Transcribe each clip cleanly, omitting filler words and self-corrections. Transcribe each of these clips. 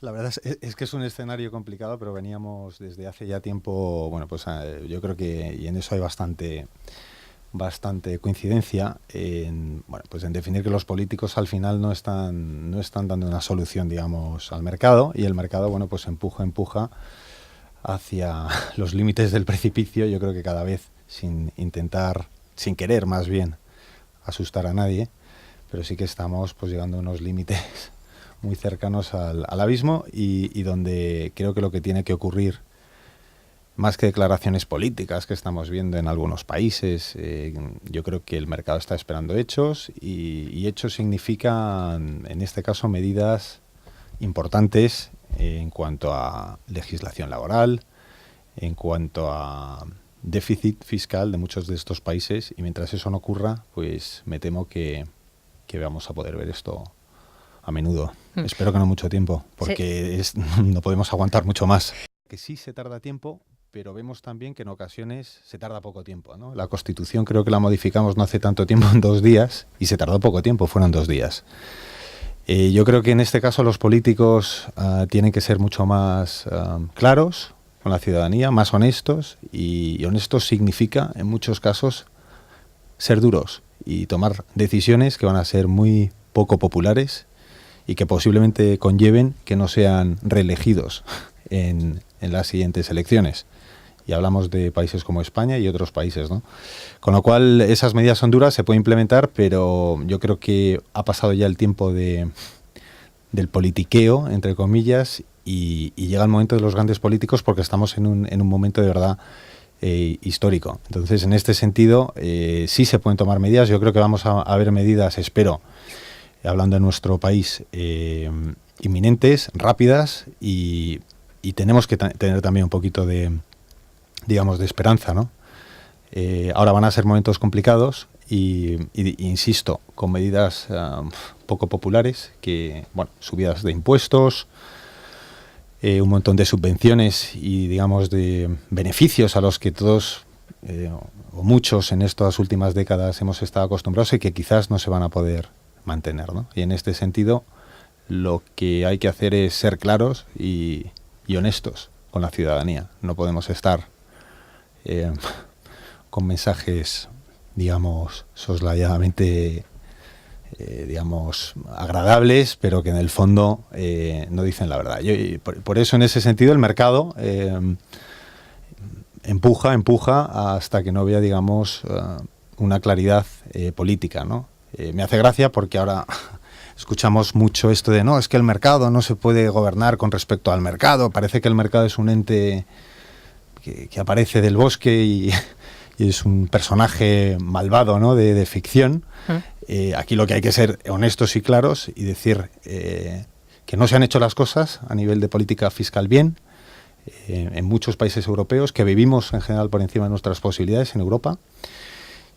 La verdad es que es un escenario complicado, pero veníamos desde hace ya tiempo, bueno, pues yo creo que, y en eso hay bastante coincidencia en, bueno, pues en definir que los políticos al final no están dando una solución, digamos, al mercado, y el mercado, bueno, pues empuja hacia los límites del precipicio. Yo creo que cada vez sin querer más bien asustar a nadie, pero sí que estamos pues llegando a unos límites muy cercanos al abismo, y donde creo que lo que tiene que ocurrir, más que declaraciones políticas que estamos viendo en algunos países, yo creo que el mercado está esperando hechos, y hechos significan, en este caso, medidas importantes en cuanto a legislación laboral, en cuanto a déficit fiscal de muchos de estos países, y mientras eso no ocurra, pues me temo que vamos a poder ver esto a menudo. Espero que no mucho tiempo, porque no podemos aguantar mucho más. Que sí se tarda tiempo, pero vemos también que en ocasiones se tarda poco tiempo, ¿no? La Constitución creo que la modificamos no hace tanto tiempo, en 2 días, y se tardó poco tiempo, fueron 2 días. Yo creo que en este caso los políticos tienen que ser mucho más claros con la ciudadanía, más honestos, y honestos significa, en muchos casos, ser duros y tomar decisiones que van a ser muy poco populares y que posiblemente conlleven que no sean reelegidos en las siguientes elecciones. Y hablamos de países como España y otros países, ¿no? Con lo cual, esas medidas son duras, se puede implementar, pero yo creo que ha pasado ya el tiempo del politiqueo, entre comillas, y llega el momento de los grandes políticos, porque estamos en un momento de verdad histórico. Entonces, en este sentido, sí se pueden tomar medidas. Yo creo que vamos a ver medidas, espero, hablando de nuestro país, inminentes, rápidas, y tenemos que tener también un poquito de, digamos, de esperanza, ¿no? Ahora van a ser momentos complicados, y insisto, con medidas poco populares, que, bueno, subidas de impuestos, un montón de subvenciones y, digamos, de beneficios a los que todos o muchos en estas últimas décadas hemos estado acostumbrados, y que quizás no se van a poder mantener, ¿no? Y en este sentido, lo que hay que hacer es ser claros y honestos con la ciudadanía. No podemos estar con mensajes, digamos, soslayadamente, digamos, agradables, pero que en el fondo no dicen la verdad. Por eso, en ese sentido, el mercado empuja hasta que no vea, digamos, una claridad política, ¿no? Me hace gracia porque ahora escuchamos mucho esto de no, es que el mercado no se puede gobernar con respecto al mercado. Parece que el mercado es un ente que aparece del bosque y es un personaje malvado, ¿no? de ficción. Aquí lo que hay que ser honestos y claros y decir que no se han hecho las cosas a nivel de política fiscal bien en muchos países europeos, que vivimos en general por encima de nuestras posibilidades en Europa,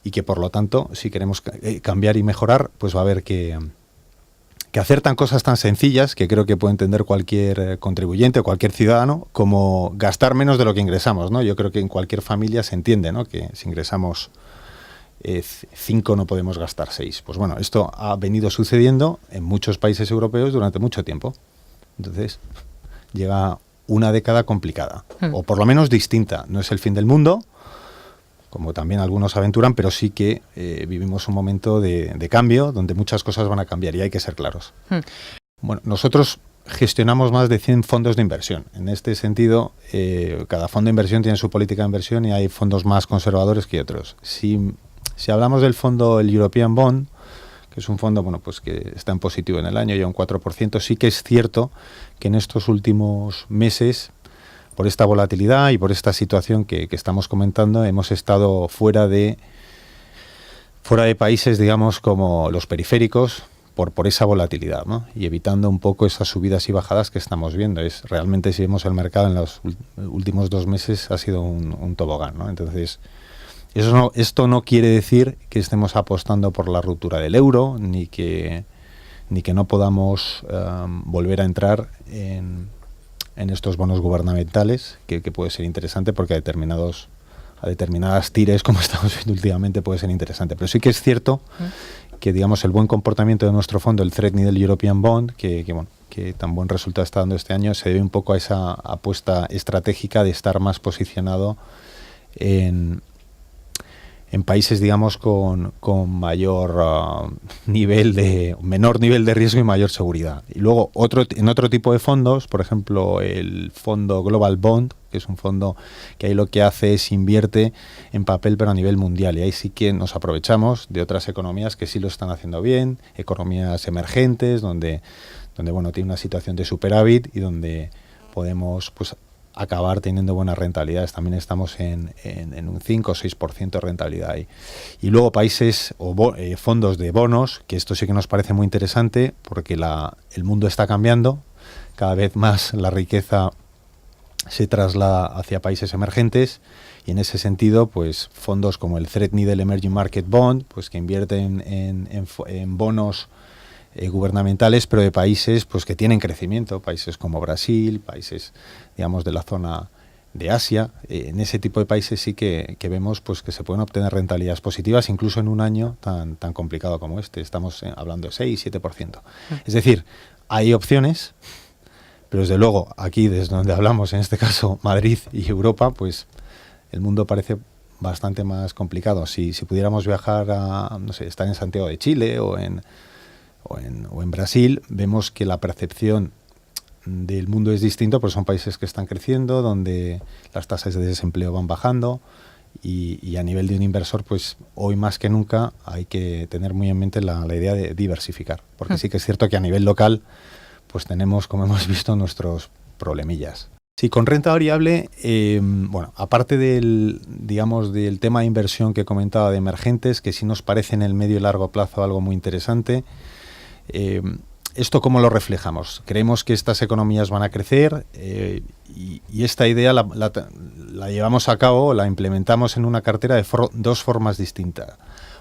y que por lo tanto, si queremos cambiar y mejorar, pues va a haber que hacer cosas tan sencillas, que creo que puede entender cualquier contribuyente o cualquier ciudadano, como gastar menos de lo que ingresamos, ¿no? Yo creo que en cualquier familia se entiende, ¿no?, que si ingresamos 5 no podemos gastar 6. Pues bueno, esto ha venido sucediendo en muchos países europeos durante mucho tiempo. Entonces, llega una década complicada, o por lo menos distinta. No es el fin del mundo, como también algunos aventuran, pero sí que vivimos un momento de cambio, donde muchas cosas van a cambiar y hay que ser claros. Bueno, nosotros gestionamos más de 100 fondos de inversión. En este sentido, cada fondo de inversión tiene su política de inversión, y hay fondos más conservadores que otros. Si hablamos del fondo, el European Bond, que es un fondo, bueno, pues que está en positivo en el año, ya un 4%, sí que es cierto que en estos últimos meses, por esta volatilidad y por esta situación que estamos comentando, hemos estado fuera de países, digamos, como los periféricos, por esa volatilidad, ¿no? Y evitando un poco esas subidas y bajadas que estamos viendo. Realmente, si vemos el mercado en los últimos 2 meses, ha sido un tobogán, ¿no? Entonces, esto no quiere decir que estemos apostando por la ruptura del euro, ni que no podamos volver a entrar en estos bonos gubernamentales, que puede ser interesante, porque a determinadas tires, como estamos viendo últimamente, puede ser interesante. Pero sí que es cierto que digamos el buen comportamiento de nuestro fondo, el Threadneedle European Bond, que tan buen resultado está dando este año, se debe un poco a esa apuesta estratégica de estar más posicionado en países, digamos, con mayor menor nivel de riesgo y mayor seguridad. Y luego en otro tipo de fondos, por ejemplo, el fondo Global Bond, que es un fondo que ahí lo que hace es invierte en papel pero a nivel mundial, y ahí sí que nos aprovechamos de otras economías que sí lo están haciendo bien, economías emergentes, donde bueno, tiene una situación de superávit y donde podemos pues acabar teniendo buenas rentabilidades. También estamos en un 5 o 6% de rentabilidad ahí. Y luego países o fondos de bonos, que esto sí que nos parece muy interesante porque el mundo está cambiando, cada vez más la riqueza se traslada hacia países emergentes, y en ese sentido pues fondos como el Threadneedle Emerging Market Bond, pues que invierten en bonos gubernamentales, pero de países pues que tienen crecimiento, países como Brasil, países, digamos, de la zona de Asia. En ese tipo de países sí que vemos pues que se pueden obtener rentabilidades positivas, incluso en un año tan complicado como este. Estamos hablando de 6-7%. Es decir, hay opciones, pero desde luego aquí, desde donde hablamos, en este caso Madrid y Europa, pues el mundo parece bastante más complicado. Si pudiéramos viajar a, no sé, estar en Santiago de Chile o en Brasil, vemos que la percepción del mundo es distinto, porque son países que están creciendo, donde las tasas de desempleo van bajando, y a nivel de un inversor, pues hoy más que nunca hay que tener muy en mente la idea de diversificar, porque sí que es cierto que a nivel local pues tenemos, como hemos visto, nuestros problemillas. Sí, con renta variable, bueno, aparte del tema de inversión que comentaba de emergentes, que sí nos parece en el medio y largo plazo algo muy interesante. ¿Esto cómo lo reflejamos? Creemos que estas economías van a crecer, y esta idea la llevamos a cabo, la implementamos en una cartera de dos formas distintas.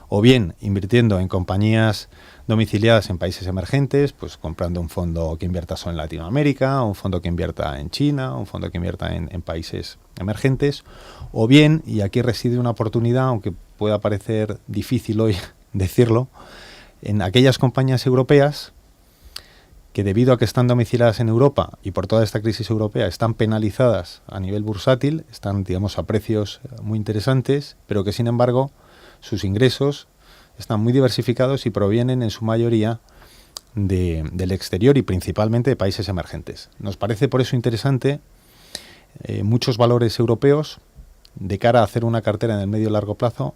O bien invirtiendo en compañías domiciliadas en países emergentes, pues comprando un fondo que invierta solo en Latinoamérica, un fondo que invierta en China, un fondo que invierta en países emergentes. O bien, y aquí reside una oportunidad, aunque pueda parecer difícil hoy decirlo, en aquellas compañías europeas que, debido a que están domiciliadas en Europa y por toda esta crisis europea, están penalizadas a nivel bursátil, están, digamos, a precios muy interesantes, pero que sin embargo sus ingresos están muy diversificados y provienen en su mayoría del exterior y principalmente de países emergentes. Nos parece por eso interesante muchos valores europeos de cara a hacer una cartera en el medio y largo plazo,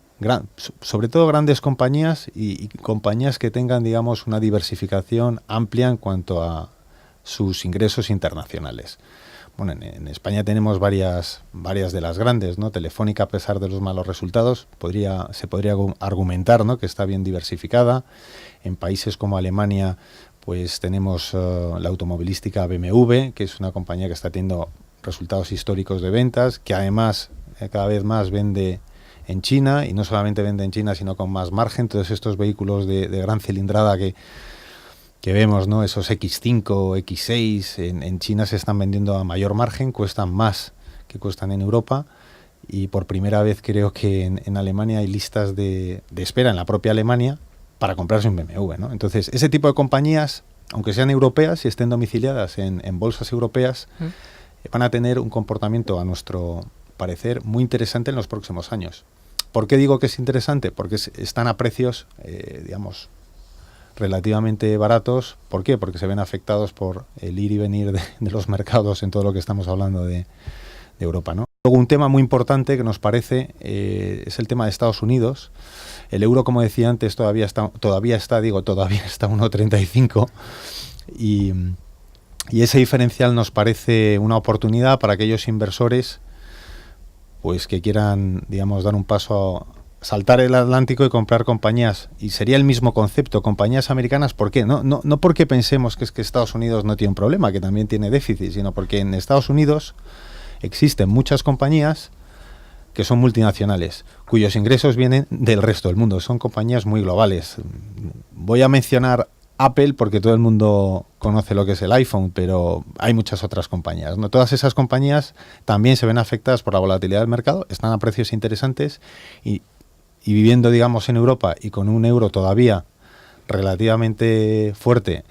sobre todo grandes compañías y compañías que tengan, digamos, una diversificación amplia en cuanto a sus ingresos internacionales. Bueno, en España tenemos varias de las grandes, ¿no? Telefónica, a pesar de los malos resultados, se podría argumentar, ¿no?, que está bien diversificada. En países como Alemania, pues tenemos la automovilística BMW, que es una compañía que está teniendo resultados históricos de ventas, que además cada vez más vende en China, y no solamente vende en China, sino con más margen. Todos estos vehículos de gran cilindrada que vemos, ¿no?, esos X5, X6, en China se están vendiendo a mayor margen, cuestan más que cuestan en Europa, y por primera vez creo que en Alemania hay listas de espera en la propia Alemania para comprarse un BMW, ¿no? Entonces, ese tipo de compañías, aunque sean europeas y estén domiciliadas en bolsas europeas, van a tener un comportamiento, a nuestro parecer, muy interesante en los próximos años. ¿Por qué digo que es interesante? Porque están a precios, digamos, relativamente baratos. ¿Por qué? Porque se ven afectados por el ir y venir de los mercados en todo lo que estamos hablando de Europa, ¿no? Luego, un tema muy importante que nos parece es el tema de Estados Unidos. El euro, como decía antes, todavía está a 1,35, y ese diferencial nos parece una oportunidad para aquellos inversores pues que quieran, digamos, dar un paso, saltar el Atlántico y comprar compañías. Y sería el mismo concepto, compañías americanas. ¿Por qué? No porque pensemos que es que Estados Unidos no tiene un problema, que también tiene déficit, sino porque en Estados Unidos existen muchas compañías que son multinacionales, cuyos ingresos vienen del resto del mundo. Son compañías muy globales. Voy a mencionar Apple porque todo el mundo conoce lo que es el iPhone, pero hay muchas otras compañías, ¿no? Todas esas compañías también se ven afectadas por la volatilidad del mercado, están a precios interesantes, y viviendo, digamos, en Europa y con un euro todavía relativamente fuerte,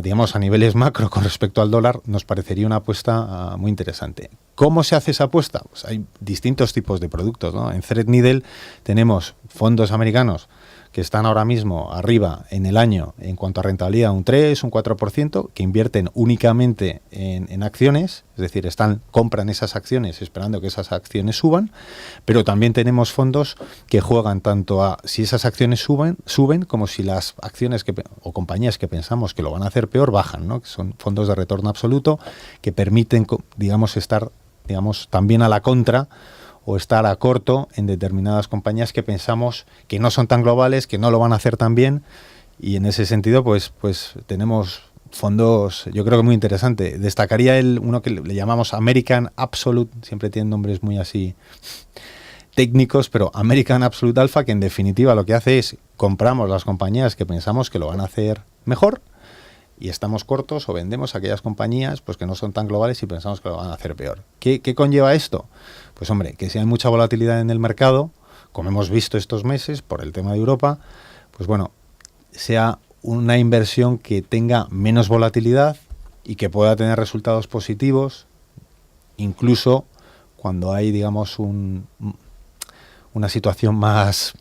digamos, a niveles macro con respecto al dólar, nos parecería una apuesta muy interesante. ¿Cómo se hace esa apuesta? Pues hay distintos tipos de productos, ¿no? En Threadneedle tenemos fondos americanos que están ahora mismo arriba en el año en cuanto a rentabilidad un 3, un 4%, que invierten únicamente en acciones, es decir, compran esas acciones esperando que esas acciones suban, pero también tenemos fondos que juegan tanto a si esas acciones suben como si las acciones o compañías que pensamos que lo van a hacer peor bajan, ¿no? Que son fondos de retorno absoluto que permiten, digamos, estar, digamos, también a la contra o estar a corto en determinadas compañías que pensamos que no son tan globales, que no lo van a hacer tan bien, y en ese sentido pues tenemos fondos, yo creo que muy interesante. Destacaría uno que le llamamos American Absolute, siempre tienen nombres muy así técnicos, pero American Absolute Alpha, que en definitiva lo que hace es compramos las compañías que pensamos que lo van a hacer mejor y estamos cortos o vendemos aquellas compañías pues que no son tan globales y pensamos que lo van a hacer peor. ¿Qué conlleva esto? Pues hombre, que si hay mucha volatilidad en el mercado, como hemos visto estos meses por el tema de Europa, pues bueno, sea una inversión que tenga menos volatilidad y que pueda tener resultados positivos, incluso cuando hay, digamos, una situación más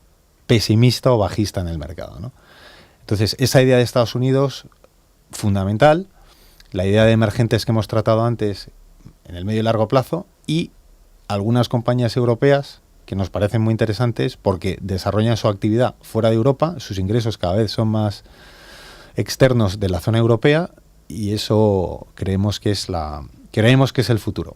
pesimista o bajista en el mercado, ¿no? Entonces, esa idea de Estados Unidos, fundamental, la idea de emergentes que hemos tratado antes en el medio y largo plazo, y algunas compañías europeas que nos parecen muy interesantes porque desarrollan su actividad fuera de Europa, sus ingresos cada vez son más externos de la zona europea, y eso creemos que es el futuro.